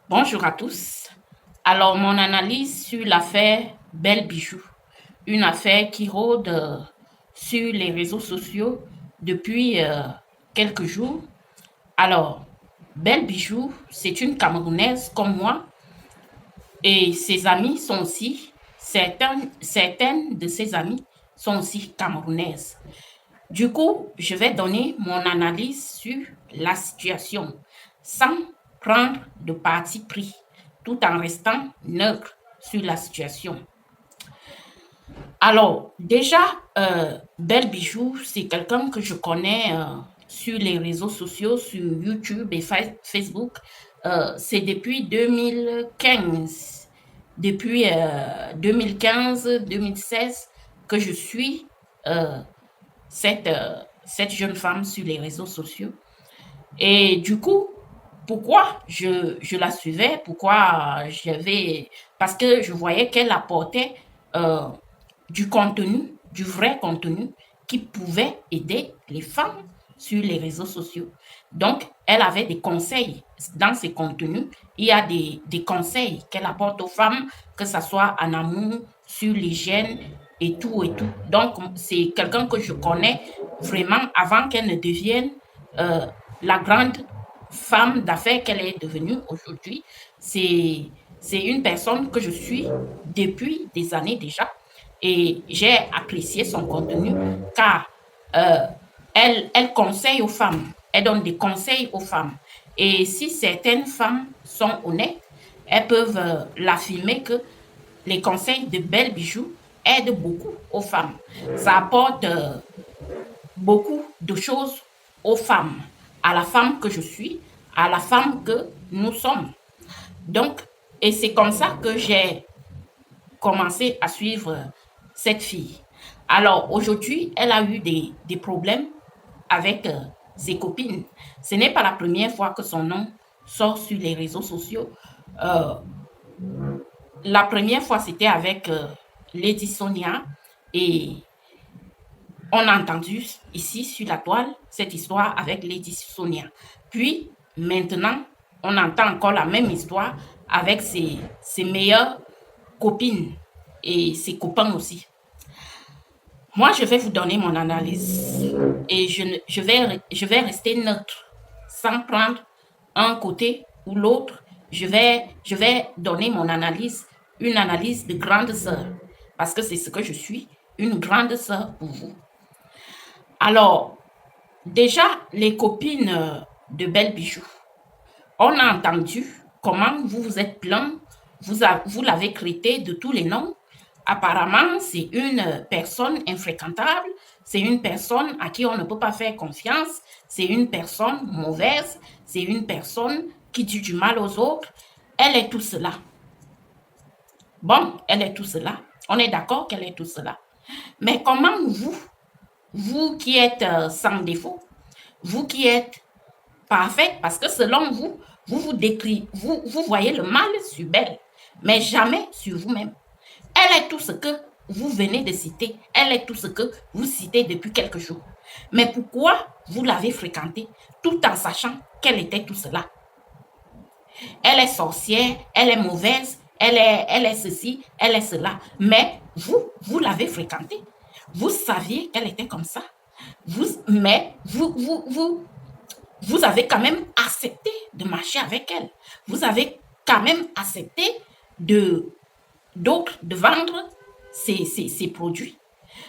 Bonjour à tous. Alors, mon analyse sur l'affaire Belle Bijou, une affaire qui rôde sur les réseaux sociaux depuis quelques jours. Alors, Belle Bijou, c'est une Camerounaise comme moi et ses amis sont aussi, certaines de ses amis sont aussi camerounaises. Du coup, je vais donner mon analyse sur la situation sans prendre de parti pris, tout en restant neutre sur la situation. Alors, déjà, Belle Bijou, c'est quelqu'un que je connais sur les réseaux sociaux, sur YouTube et Facebook. C'est depuis 2015. Depuis 2015-2016 que je suis euh, cette jeune femme sur les réseaux sociaux. Et du coup, pourquoi je la suivais, pourquoi j'avais... Parce que je voyais qu'elle apportait euh, du contenu, du vrai contenu qui pouvait aider les femmes sur les réseaux sociaux. Donc, elle avait des conseils dans ses contenus. Il y a des conseils qu'elle apporte aux femmes, que ce soit en amour, sur l'hygiène et tout et tout. Donc, c'est quelqu'un que je connais vraiment avant qu'elle ne devienne euh, la grande femme d'affaires qu'elle est devenue aujourd'hui. C'est une personne que je suis depuis des années déjà et j'ai apprécié son contenu car euh, elle conseille aux femmes, elle donne des conseils aux femmes. Et si certaines femmes sont honnêtes, elles peuvent l'affirmer que les conseils de Belle Bijou aident beaucoup aux femmes. Ça apporte beaucoup de choses aux femmes, à la femme que je suis, à la femme que nous sommes. Donc, et c'est comme ça que j'ai commencé à suivre cette fille. Alors, aujourd'hui, elle a eu des problèmes avec ses copines. Ce n'est pas la première fois que son nom sort sur les réseaux sociaux. Euh, la première fois, c'était avec Lady Sonia et on a entendu ici sur la toile cette histoire avec Lady Sonia. Puis maintenant, on entend encore la même histoire avec ses meilleures copines et ses copains aussi. Moi, je vais vous donner mon analyse et je vais rester neutre sans prendre un côté ou l'autre. Je vais donner mon analyse, une analyse de grande sœur parce que c'est ce que je suis, une grande sœur pour vous. Alors, déjà, les copines de Belle Bijou, on a entendu comment vous vous êtes plaint, vous l'avez traité de tous les noms. Apparemment, c'est une personne infréquentable, c'est une personne à qui on ne peut pas faire confiance, c'est une personne mauvaise, c'est une personne qui dit du mal aux autres. Elle est tout cela. Bon, elle est tout cela. On est d'accord qu'elle est tout cela. Mais comment vous qui êtes sans défaut, vous qui êtes parfaite, parce que selon vous, vous voyez le mal sur Belle, mais jamais sur vous-même. Elle est tout ce que vous venez de citer. Elle est tout ce que vous citez depuis quelques jours. Mais pourquoi vous l'avez fréquentée tout en sachant qu'elle était tout cela? Elle est sorcière, elle est mauvaise, elle est ceci, elle est cela. Mais vous l'avez fréquentée. Vous saviez qu'elle était comme ça. Mais vous avez quand même accepté de marcher avec elle. Vous avez quand même accepté de de vendre ces produits.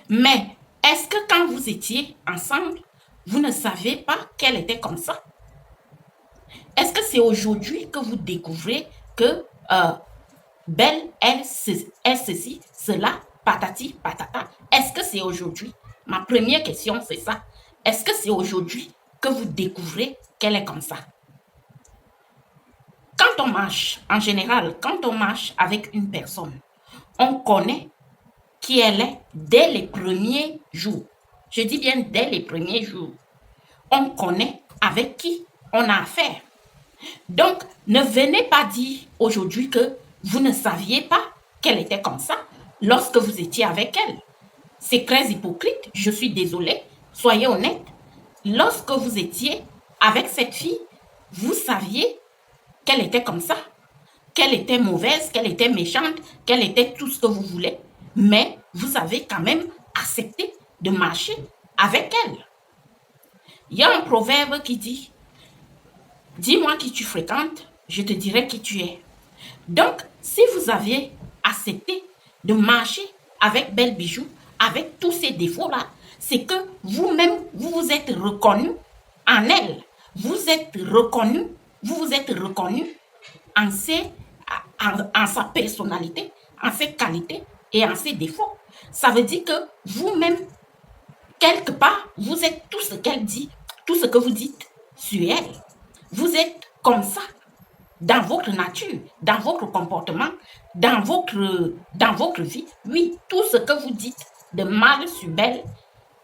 Mais est-ce que quand vous étiez ensemble, vous ne saviez pas qu'elle était comme ça? Est-ce que c'est aujourd'hui que vous découvrez que Belle, elle ceci, cela, patati, patata? Est-ce que c'est aujourd'hui? Ma première question, c'est ça. Est-ce que c'est aujourd'hui que vous découvrez qu'elle est comme ça? Quand on marche, en général, quand on marche avec une personne, on connaît qui elle est dès les premiers jours. Je dis bien dès les premiers jours. On connaît avec qui on a affaire. Donc, ne venez pas dire aujourd'hui que vous ne saviez pas qu'elle était comme ça lorsque vous étiez avec elle. C'est très hypocrite, je suis désolée, soyez honnête. Lorsque vous étiez avec cette fille, vous saviez qu'elle était comme ça. qu'elle était mauvaise, qu'elle était méchante, qu'elle était tout ce que vous voulez, mais vous avez quand même accepté de marcher avec elle. Il y a un proverbe qui dit, dis-moi qui tu fréquentes, je te dirai qui tu es. Donc, si vous aviez accepté de marcher avec Belle Bijou, avec tous ces défauts-là, c'est que vous-même, vous vous êtes reconnu en elle. Vous vous êtes reconnu en, en sa personnalité, en ses qualités et en ses défauts. Ça veut dire que vous-même, quelque part, vous êtes tout ce qu'elle dit, tout ce que vous dites sur elle. Vous êtes comme ça dans votre nature, dans votre comportement, dans votre vie. Oui, tout ce que vous dites de mal sur Belle,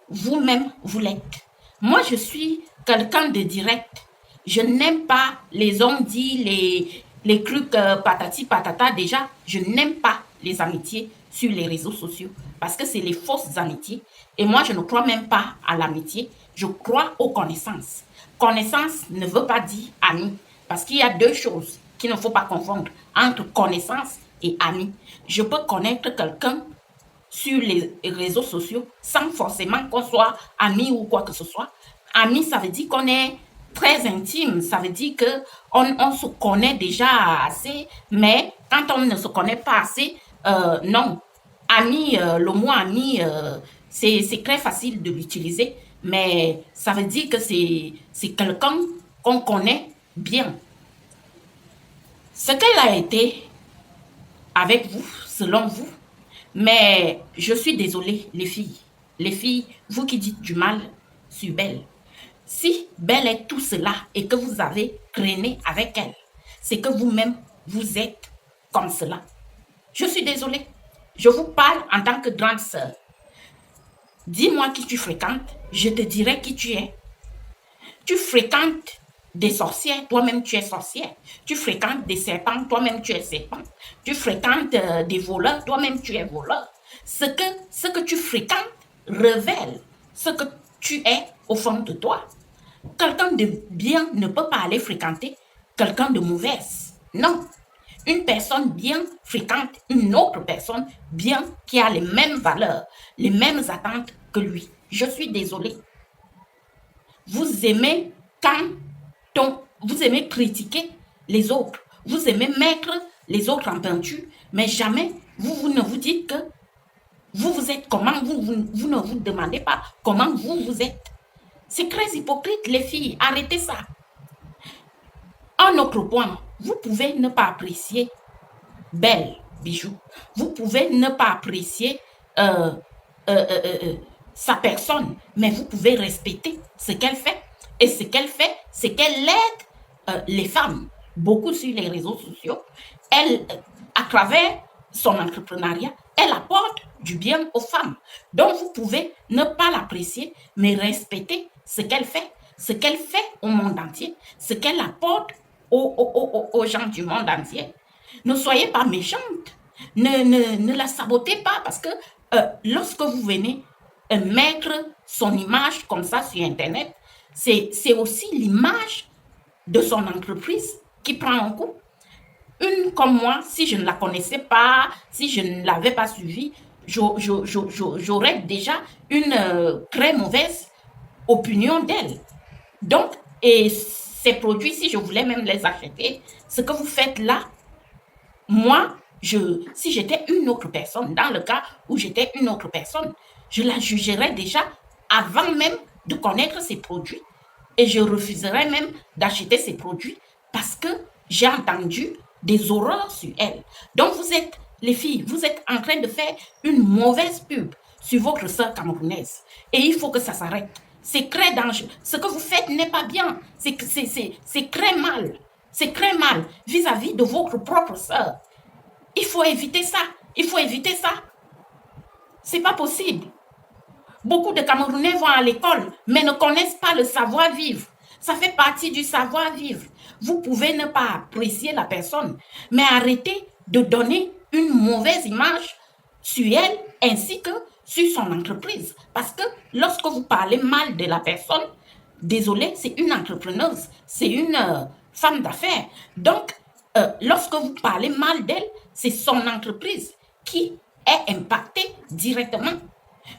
vous-même, vous l'êtes. Moi, je suis quelqu'un de direct. Je n'aime pas les on-dit, les trucs patati patata. Déjà, je n'aime pas les amitiés sur les réseaux sociaux parce que c'est les fausses amitiés. Et moi, je ne crois même pas à l'amitié. Je crois aux connaissances. Connaissance ne veut pas dire ami parce qu'il y a deux choses qu'il ne faut pas confondre entre connaissance et ami. Je peux connaître quelqu'un sur les réseaux sociaux sans forcément qu'on soit amis ou quoi que ce soit. Ami, ça veut dire qu'on est très intime, ça veut dire qu'on se connaît déjà assez, mais quand on ne se connaît pas assez, non. Ami, le mot ami, c'est très facile de l'utiliser, mais ça veut dire que c'est quelqu'un qu'on connaît bien. Ce qu'elle a été avec vous, selon vous, mais je suis désolée, les filles. Les filles, vous qui dites du mal sur Belle. Si Belle est tout cela et que vous avez traîné avec elle, c'est que vous-même, vous êtes comme cela. Je suis désolée. Je vous parle en tant que grande sœur. Dis-moi qui tu fréquentes, je te dirai qui tu es. Tu fréquentes des sorcières, toi-même tu es sorcière. Tu fréquentes des serpents, toi-même tu es serpent. Tu fréquentes des voleurs, toi-même tu es voleur. Ce que tu fréquentes révèle ce que tu es au fond de toi. Quelqu'un de bien ne peut pas aller fréquenter quelqu'un de mauvaise. Non. Une personne bien fréquente une autre personne bien qui a les mêmes valeurs, les mêmes attentes que lui. Je suis désolée. Vous aimez vous aimez critiquer les autres. Vous aimez mettre les autres en peinture, mais jamais vous ne vous dites que vous êtes comment, vous ne vous demandez pas comment vous êtes. C'est très hypocrite, les filles. Arrêtez ça. Un autre point, vous pouvez ne pas apprécier Belle Bijou. Vous pouvez ne pas apprécier sa personne, mais vous pouvez respecter ce qu'elle fait. Et ce qu'elle fait, c'est qu'elle aide les femmes, beaucoup sur les réseaux sociaux. Elle, à travers son entrepreneuriat, elle apporte du bien aux femmes. Donc, vous pouvez ne pas l'apprécier, mais respecter ce qu'elle fait au monde entier, ce qu'elle apporte aux gens du monde entier. Ne soyez pas méchante. Ne la sabotez pas parce que lorsque vous venez mettre son image comme ça sur Internet, c'est aussi l'image de son entreprise qui prend un coup. Une comme moi, si je ne la connaissais pas, si je ne l'avais pas suivie, j'aurais déjà une très mauvaise opinion d'elle. Donc, et ces produits, si je voulais même les acheter, ce que vous faites là, moi, si j'étais une autre personne, dans le cas où j'étais une autre personne, je la jugerais déjà avant même de connaître ses produits. Et je refuserais même d'acheter ces produits parce que j'ai entendu des horreurs sur elle. Donc vous êtes, les filles, vous êtes en train de faire une mauvaise pub sur votre sœur camerounaise. Et il faut que ça s'arrête. C'est très dangereux. Ce que vous faites n'est pas bien. C'est très mal. C'est très mal vis-à-vis de votre propre sœur. Il faut éviter ça. Il faut éviter ça. C'est pas possible. Beaucoup de Camerounais vont à l'école, mais ne connaissent pas le savoir-vivre. Ça fait partie du savoir-vivre. Vous pouvez ne pas apprécier la personne, mais arrêtez de donner une mauvaise image sur elle ainsi que sur son entreprise. Parce que lorsque vous parlez mal de la personne, désolé, c'est une entrepreneuse, c'est une femme d'affaires. Donc, lorsque vous parlez mal d'elle, c'est son entreprise qui est impactée directement.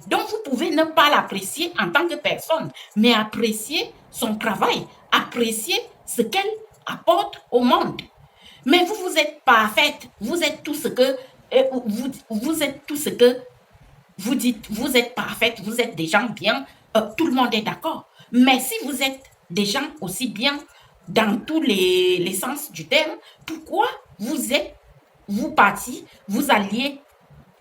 Donc, vous pouvez ne pas l'apprécier en tant que personne, mais apprécier son travail, apprécier ce qu'elle apporte au monde. Mais vous, vous êtes parfaite, vous êtes tout ce que vous êtes tout ce que vous dites, vous êtes parfaite, vous êtes des gens bien, tout le monde est d'accord. Mais si vous êtes des gens aussi bien dans tous les sens du terme, pourquoi vous partiez, vous alliez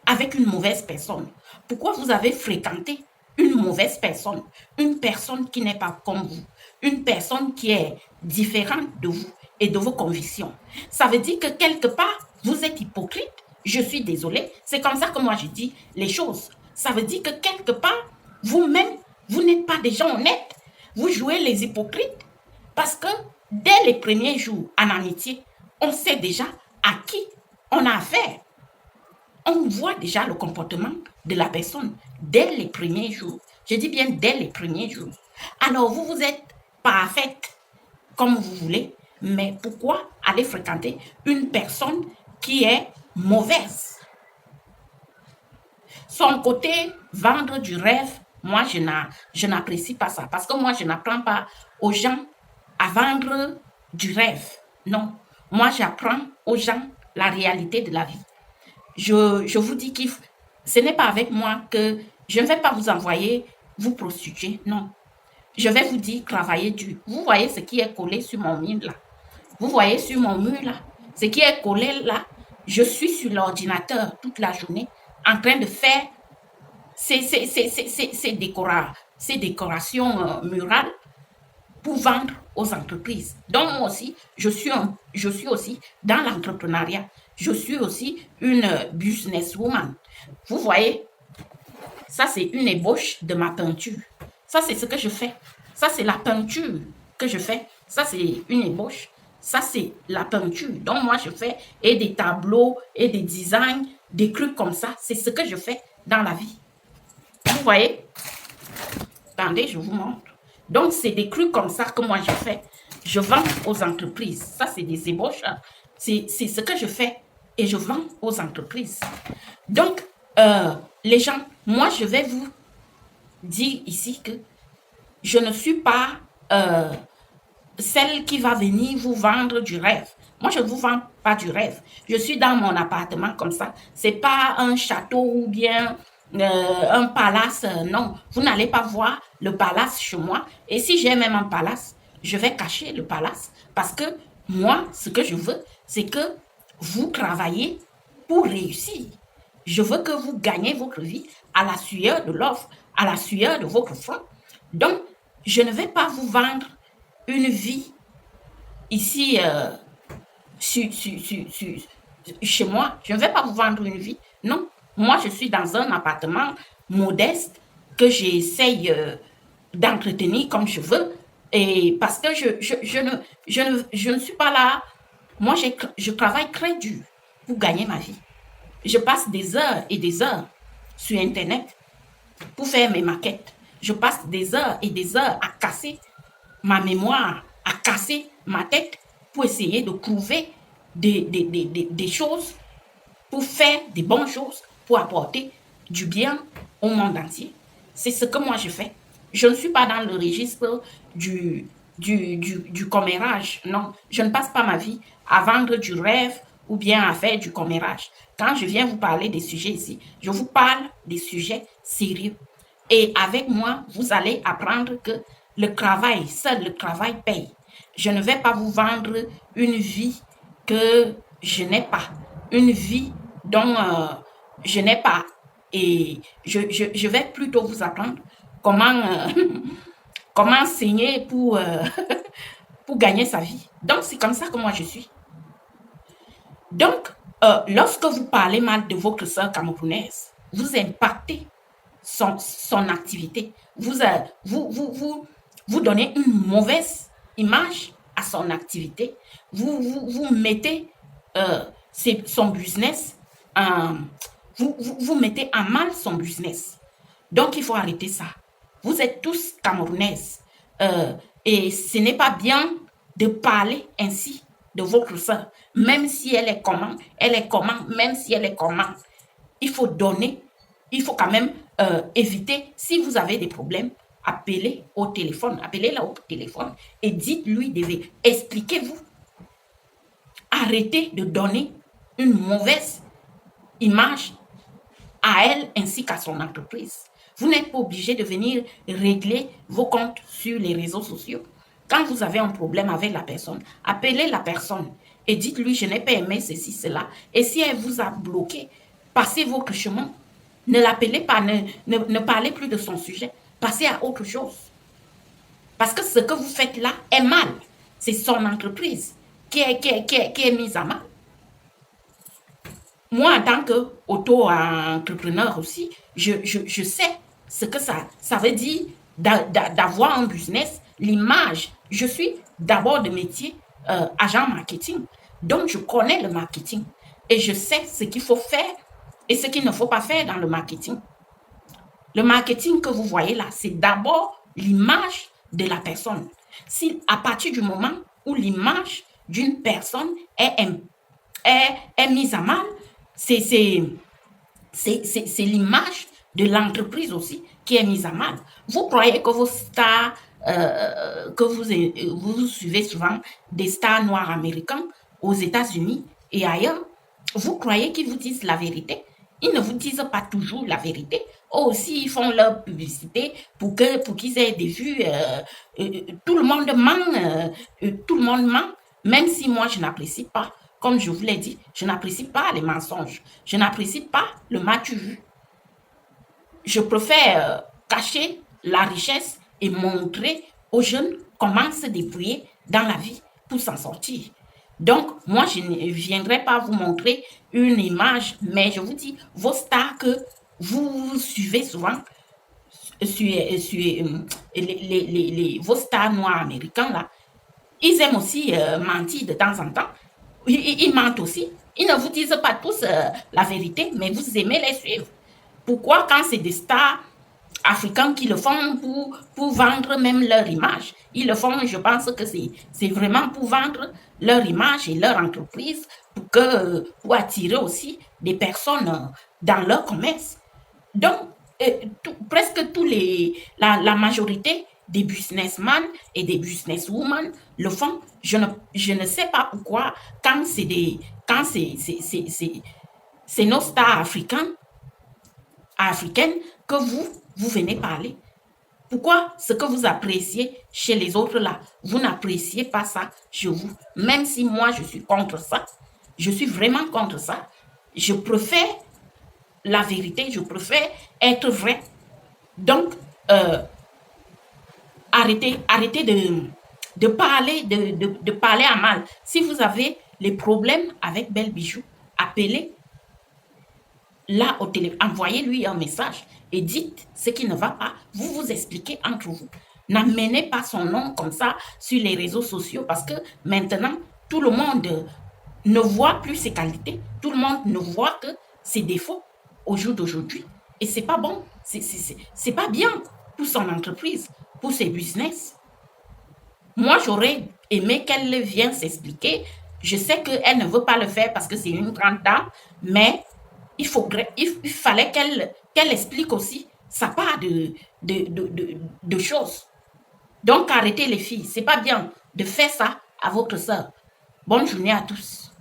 avec une mauvaise personne? Pourquoi vous avez fréquenté une mauvaise personne? Une personne qui n'est pas comme vous, une personne qui est différente de vous et de vos convictions. Ça veut dire que quelque part, vous êtes hypocrite. Je suis désolée. C'est comme ça que moi je dis les choses. Ça veut dire que quelque part, vous-même, vous n'êtes pas des gens honnêtes. Vous jouez les hypocrites parce que dès les premiers jours en amitié, on sait déjà à qui on a affaire. On voit déjà le comportement de la personne dès les premiers jours. Je dis bien dès les premiers jours. Alors, vous êtes parfaite comme vous voulez, mais pourquoi aller fréquenter une personne qui est mauvaise? Son côté vendre du rêve, moi, je n'apprécie pas ça. Parce que moi, je n'apprends pas aux gens à vendre du rêve. Non. Moi, j'apprends aux gens la réalité de la vie. Je vous dis que ce n'est pas avec moi que je ne vais pas vous envoyer vous prostituer. Non. Je vais vous dire travailler dur. Vous voyez ce qui est collé sur mon mur là. Vous voyez sur mon mur là. Ce qui est collé là. Je suis sur l'ordinateur toute la journée en train de faire ces décorations murales pour vendre aux entreprises. Donc moi aussi, je suis aussi dans l'entrepreneuriat. Je suis aussi une businesswoman. Vous voyez, ça c'est une ébauche de ma peinture. Ça c'est ce que je fais. Ça c'est la peinture que je fais. Ça c'est une ébauche. Ça c'est la peinture. Donc moi je fais et des tableaux et des designs, des trucs comme ça. C'est ce que je fais dans la vie. Vous voyez? Attendez, je vous montre. Donc, c'est des trucs comme ça que moi je fais. Je vends aux entreprises. Ça, c'est des ébauches. C'est ce que je fais et je vends aux entreprises. Donc, les gens, moi, je vais vous dire ici que je ne suis pas celle qui va venir vous vendre du rêve. Moi, je ne vous vends pas du rêve. Je suis dans mon appartement comme ça. C'est pas un château ou bien un palace. Non, vous n'allez pas voir le palace chez moi. Et si j'ai même un palace, je vais cacher le palace. Parce que moi, ce que je veux, c'est que vous travaillez pour réussir. Je veux que vous gagnez votre vie à la sueur de l'offre, à la sueur de votre front. Donc, je ne vais pas vous vendre une vie ici chez moi. Je ne vais pas vous vendre une vie. Non, moi, je suis dans un appartement modeste que j'essaye d'entretenir comme je veux. Et parce que je ne suis pas là. Moi, je travaille très dur pour gagner ma vie. Je passe des heures et des heures sur Internet pour faire mes maquettes. Je passe des heures et des heures à casser ma mémoire, à casser ma tête pour essayer de trouver des choses, pour faire des bonnes choses, pour apporter du bien au monde entier. C'est ce que moi je fais. Je ne suis pas dans le registre du commérage. Non, je ne passe pas ma vie à vendre du rêve ou bien à faire du commérage. Quand je viens vous parler des sujets ici, je vous parle des sujets sérieux. Et avec moi, vous allez apprendre que le travail, seul le travail paye. Je ne vais pas vous vendre une vie que je n'ai pas, une vie dont je n'ai pas. Et je vais plutôt vous apprendre comment, comment saigner pour gagner sa vie. Donc, c'est comme ça que moi je suis. Donc, lorsque vous parlez mal de votre sœur camerounaise, vous impactez son activité. Vous donnez une mauvaise image à son activité. Vous mettez son business, vous mettez en mal son business. Donc, il faut arrêter ça. Vous êtes tous camerounaises. Et ce n'est pas bien de parler ainsi de votre soeur, même si elle est comment, même si elle est comment. Il faut donner, il faut quand même éviter, si vous avez des problèmes, appelez-la au téléphone et dites-lui, expliquez-vous. Arrêtez de donner une mauvaise image à elle ainsi qu'à son entreprise. Vous n'êtes pas obligé de venir régler vos comptes sur les réseaux sociaux. Quand vous avez un problème avec la personne, appelez la personne et dites-lui, je n'ai pas aimé ceci, cela. Et si elle vous a bloqué, passez votre chemin. Ne l'appelez pas, ne parlez plus de son sujet. Passez à autre chose. Parce que ce que vous faites là est mal. C'est son entreprise qui est mise à mal. Moi, en tant qu'auto-entrepreneur aussi, je sais ce que ça veut dire d'avoir un business, l'image. Je suis d'abord de métier agent marketing. Donc, je connais le marketing et je sais ce qu'il faut faire et ce qu'il ne faut pas faire dans le marketing. Le marketing que vous voyez là, c'est d'abord l'image de la personne. Si à partir du moment où l'image d'une personne est mise à mal, c'est l'image de l'entreprise aussi qui est mise à mal. Vous croyez que vos stars, que vous suivez souvent des stars noirs américains aux États-Unis et ailleurs, vous croyez qu'ils vous disent la vérité? Ils ne vous disent pas toujours la vérité. Eux aussi, ils font leur publicité pour qu'ils aient des vues. Tout le monde ment, tout le monde ment, même si moi, je n'apprécie pas. Comme je vous l'ai dit, je n'apprécie pas les mensonges. Je n'apprécie pas le matu vu. Je préfère cacher la richesse et montrer aux jeunes comment se débrouiller dans la vie pour s'en sortir. Donc, moi, je ne viendrai pas vous montrer une image, mais je vous dis, vos stars que vous suivez souvent, vos stars noirs américains, là, ils aiment aussi mentir de temps en temps. Ils mentent aussi. Ils ne vous disent pas tous la vérité, mais vous aimez les suivre. Pourquoi quand c'est des stars africains qui le font pour vendre même leur image? Ils le font, je pense que c'est vraiment pour vendre leur image et leur entreprise, pour attirer aussi des personnes dans leur commerce. Donc, presque la majorité des businessmen et des businesswomen le font. Je ne sais pas pourquoi, quand c'est nos stars africaines que vous venez parler. Pourquoi ce que vous appréciez chez les autres là, vous n'appréciez pas ça chez vous? Même si moi je suis contre ça, je suis vraiment contre ça. Je préfère la vérité, je préfère être vrai. Donc, arrêtez de parler à mal. Si vous avez les problèmes avec Belle Bijou, appelez là au téléphone, envoyez-lui un message et dites ce qui ne va pas. Vous vous expliquez entre vous. N'amenez pas son nom comme ça sur les réseaux sociaux parce que maintenant, tout le monde ne voit plus ses qualités. Tout le monde ne voit que ses défauts au jour d'aujourd'hui. Et c'est pas bon. C'est pas bien pour son entreprise, pour ses business. Moi, j'aurais aimé qu'elle vienne s'expliquer. Je sais qu'elle ne veut pas le faire parce que c'est une grande dame, mais il fallait qu'elle explique aussi sa part de choses. Donc, arrêtez les filles. C'est pas bien de faire ça à votre soeur. Bonne journée à tous.